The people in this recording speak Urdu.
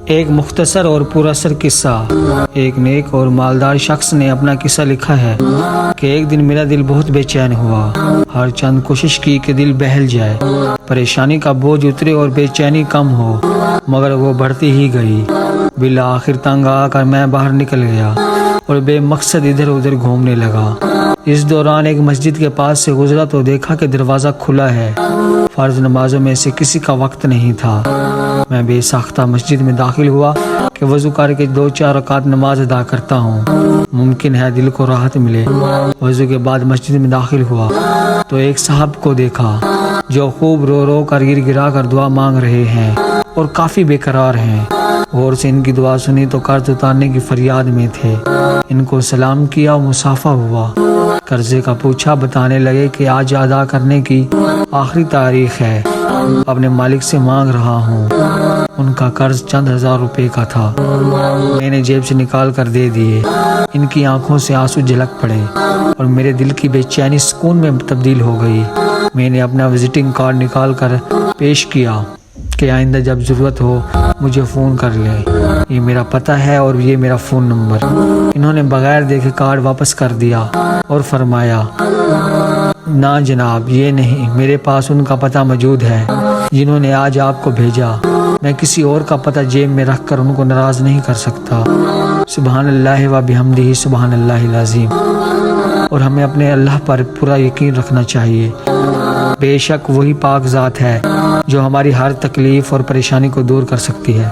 ایک مختصر اور پر اثر قصہ۔ ایک نیک اور مالدار شخص نے اپنا قصہ لکھا ہے کہ ایک دن میرا دل بہت بے چین ہوا۔ ہر چند کوشش کی کہ دل بہل جائے، پریشانی کا بوجھ اترے اور بے چینی کم ہو، مگر وہ بڑھتی ہی گئی۔ بالآخر تنگ آ کر میں باہر نکل گیا اور بے مقصد ادھر ادھر گھومنے لگا۔ اس دوران ایک مسجد کے پاس سے گزرا تو دیکھا کہ دروازہ کھلا ہے۔ فرض نمازوں میں سے کسی کا وقت نہیں تھا۔ میں بے ساختہ مسجد میں داخل ہوا کہ وضو کر کے 2-4 رکعت نماز ادا کرتا ہوں، ممکن ہے دل کو راحت ملے۔ وضو کے بعد مسجد میں داخل ہوا تو ایک صاحب کو دیکھا جو خوب رو رو کر گر گرا کر دعا مانگ رہے ہیں اور کافی بے قرار ہیں۔ غور سے ان کی دعا سنی تو قرض اتارنے کی فریاد میں تھے۔ ان کو سلام کیا اور مصافحہ ہوا۔ قرضے کا پوچھا، بتانے لگے کہ آج ادا کرنے کی آخری تاریخ ہے، اپنے مالک سے مانگ رہا ہوں۔ ان کا قرض چند ہزار روپے کا تھا، میں نے جیب سے نکال کر دے دیے۔ ان کی آنکھوں سے آنسو جھلک پڑے اور میرے دل کی بے چینی سکون میں تبدیل ہو گئی۔ میں نے اپنا وزٹنگ کارڈ نکال کر پیش کیا کہ آئندہ جب ضرورت ہو مجھے فون کر لیں، یہ میرا پتہ ہے اور یہ میرا فون نمبر۔ انہوں نے بغیر دیکھے کارڈ واپس کر دیا اور فرمایا، نہ جناب، یہ نہیں، میرے پاس ان کا پتہ موجود ہے جنہوں نے آج آپ کو بھیجا۔ میں کسی اور کا پتہ جیب میں رکھ کر ان کو ناراض نہیں کر سکتا۔ سبحان اللہ و بحمدہ، سبحان اللہ العظیم۔ اور ہمیں اپنے اللہ پر پورا یقین رکھنا چاہیے۔ بے شک وہی پاک ذات ہے جو ہماری ہر تکلیف اور پریشانی کو دور کر سکتی ہے۔